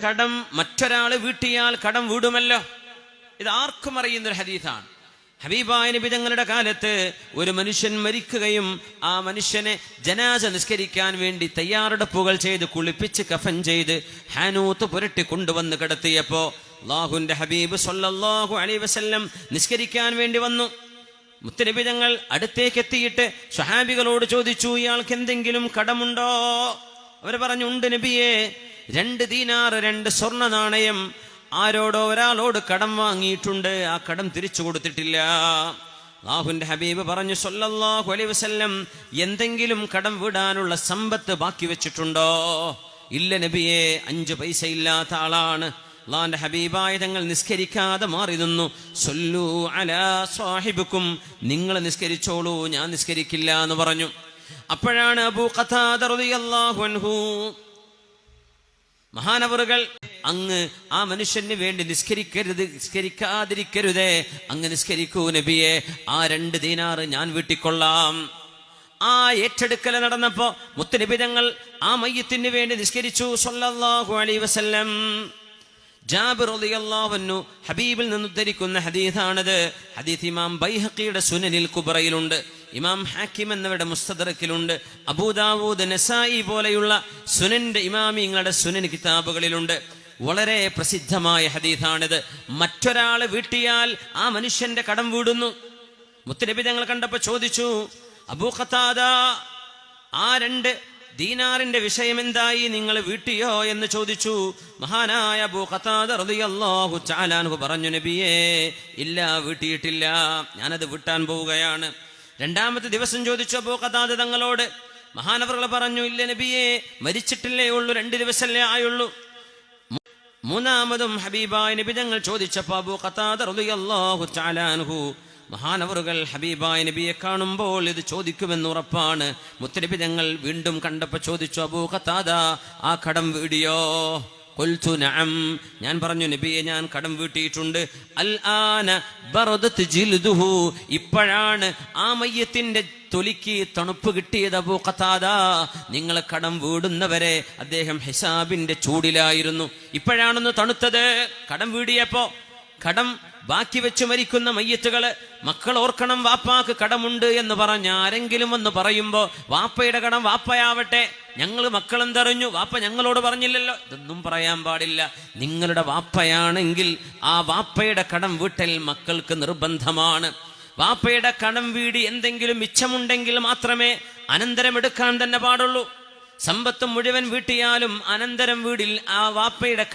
കടം മറ്റൊരാൾ വീട്ടിയാൽ കടം വീടുമല്ലോ. ഇത് ആർക്കും അറിയുന്നൊരു ഹദീസാണ്. ഹബീബായ നബി തങ്ങളുടെ കാലത്ത് ഒരു മനുഷ്യൻ മരിക്കുകയും ആ മനുഷ്യനെ ജനാസ നിസ്കരിക്കാൻ വേണ്ടി തയ്യാറെടുപ്പുകൾ ചെയ്ത് കുളിപ്പിച്ച് കഫൻ ചെയ്ത് ഹാനൂത്ത് പുരട്ടി കൊണ്ടുവന്ന് കിടത്തിയപ്പോ അല്ലാഹുവിന്റെ ഹബീബ് സ്വല്ലല്ലാഹു അലൈഹി വസല്ലം നിസ്കരിക്കാൻ വേണ്ടി വന്നു. മുത്തുനബി തങ്ങൾ അടുത്തേക്ക് എത്തിയിട്ട് സ്വഹാബികളോട് ചോദിച്ചു, ഇയാൾക്ക് എന്തെങ്കിലും കടമുണ്ടോ? അവർ പറഞ്ഞു, ഉണ്ട് നബിയെ, 2 ദീനാർ 2 സ്വർണ്ണ നാണയം ആരോടോ ഒരാളോട് കടം വാങ്ങിയിട്ടുണ്ട്, ആ കടം തിരിച്ചു കൊടുത്തിട്ടില്ല. അല്ലാഹുവിന്റെ ഹബീബ് പറഞ്ഞു സ്വല്ലല്ലാഹു അലൈഹി വസല്ലം, എന്തെങ്കിലും കടം വീടാനുള്ള സമ്പത്ത് ബാക്കി വെച്ചിട്ടുണ്ടോ? ഇല്ല നബിയെ, 5 പൈസ ഇല്ലാത്ത ആളാണ്. അല്ലാഹുവിന്റെ ഹബീബായ തങ്ങൾ നിസ്കരിക്കാതെ മാറി നിന്നു. സല്ലു അലാ സാഹിബിക്കും, നിങ്ങൾ നിസ്കരിച്ചോളൂ, ഞാൻ നിസ്കരിക്കില്ല എന്ന് പറഞ്ഞു. അപ്പോഴാണ് അബൂ ഖതാദ റളിയല്ലാഹു അൻഹു മഹാനവറുകൾ, അങ്ങ് ആ മനുഷ്യന് വേണ്ടി നിസ്കരിക്കാതിരിക്കരുതേ, അങ്ങ് നിസ്കരിക്കൂ നബിയെ, ആ 2 ദീനാർ ഞാൻ വീട്ടിക്കൊള്ളാം. ആ ഏറ്റെടുക്കൽ നടന്നപ്പോ മുത്തുനബി തങ്ങൾ ആ മയ്യത്തിന് വേണ്ടി നിസ്കരിച്ചു സ്വല്ലല്ലാഹു അലൈഹി വസല്ലം. ജാബിർ റളിയല്ലാഹു അൻഹു ഹബീബിൽ നിന്ന് ഉദ്ധരിക്കുന്ന ഹദീസാണത്. ഹദീസ് ഇമാം ബൈഹഖിയുടെ സുനനിൽ കുബ്രയിലുണ്ട്, ഇമാം ഹാക്കിം എന്നിവരുടെ മുസ്തദറക്കിലുണ്ട്, അബൂദാവൂദ് നസായി പോലെയുള്ള സുനന്റെ ഇമാമിങ്ങളുടെ സുനൻ കിതാബുകളിലുണ്ട്. വളരെ പ്രസിദ്ധമായ ഹദീസാണിത്. മറ്റൊരാള് വീട്ടിയാൽ ആ മനുഷ്യന്റെ കടം വീടുന്നു. മുത്തുനബി തങ്ങൾ കണ്ടപ്പോ ചോദിച്ചു, അബൂ ഖതാദ, ആ 2 ദീനാറിന്റെ വിഷയം എന്തായി, നിങ്ങൾ വീട്ടിയോ എന്ന് ചോദിച്ചു. മഹാനായ അബൂ ഖതാദ റളിയല്ലാഹു തആല അൻഹു പറഞ്ഞു, നബിയേ, ഇല്ല, വീട്ടിയിട്ടില്ല, ഞാനത് വീട്ടാൻ പോവുകയാണ്. 2ാമത്തെ ദിവസം ചോദിച്ചു അബൂ ഖതാദ തങ്ങളോട്. മഹാനവറുകൾ പറഞ്ഞു, ഇല്ല നബിയേ, മരിച്ചിട്ടില്ലേ ഉള്ളൂ, 2 ദിവസമല്ലേ ആയുള്ളൂ. 3ാമതും ഹബീബായ നബി തങ്ങൾ ചോദിച്ചപ്പോൾ അബൂ ഖതാദ റളിയല്ലാഹു തആല അൻഹു മഹാനവറുകൾ ഹബീബായ നബിയെ കാണുമ്പോൾ ഇത് ചോദിക്കുമെന്ന് ഉറപ്പാണ്. മുത്തുനബി തങ്ങൾ വീണ്ടും കണ്ടപ്പോൾ ചോദിച്ചു, അബൂ ഖതാദ, ആ കടം വീടിയോ? ഖുൽതു നഅം, ഞാൻ പറഞ്ഞു നബിയെ, ഞാൻ കടം വീട്ടിയിട്ടുണ്ട്. അൽ ആന ബറദത് ജിൽദുഹു, ഇപ്പോഴാണ് ആ മയ്യത്തിന്റെ തൊലിക്ക് തണുപ്പ് കിട്ടിയത്. അബൂ ഖതാദ, നിങ്ങൾ കടം വീടുന്നവരെ അദ്ദേഹം ഹിസാബിന്റെ ചൂടിലായിരുന്നു, ഇപ്പോഴാണെന്ന് തണുത്തത്. കടം വീടിയപ്പോ കടം ബാക്കി വെച്ച് മരിക്കുന്ന മയ്യത്തുകള് മക്കൾ ഓർക്കണം, വാപ്പാക്ക് കടമുണ്ട് എന്ന് പറഞ്ഞ ആരെങ്കിലും എന്ന് പറയുമ്പോ വാപ്പയുടെ കടം വാപ്പയാവട്ടെ, ഞങ്ങൾ മക്കളെന്തറിഞ്ഞു, വാപ്പ ഞങ്ങളോട് പറഞ്ഞില്ലല്ലോ, ഇതൊന്നും പറയാൻ പാടില്ല. നിങ്ങളുടെ വാപ്പയാണെങ്കിൽ ആ വാപ്പയുടെ കടം വീട്ടൽ മക്കൾക്ക് നിർബന്ധമാണ്. വാപ്പയുടെ കടം വീടി എന്തെങ്കിലും മിച്ചമുണ്ടെങ്കിൽ മാത്രമേ അനന്തരം എടുക്കാൻ തന്നെ പാടുള്ളൂ. സമ്പത്ത് മുഴുവൻ വീട്ടിയാലും അനന്തരം വീടിൽ ആ വാപ്പയുടെ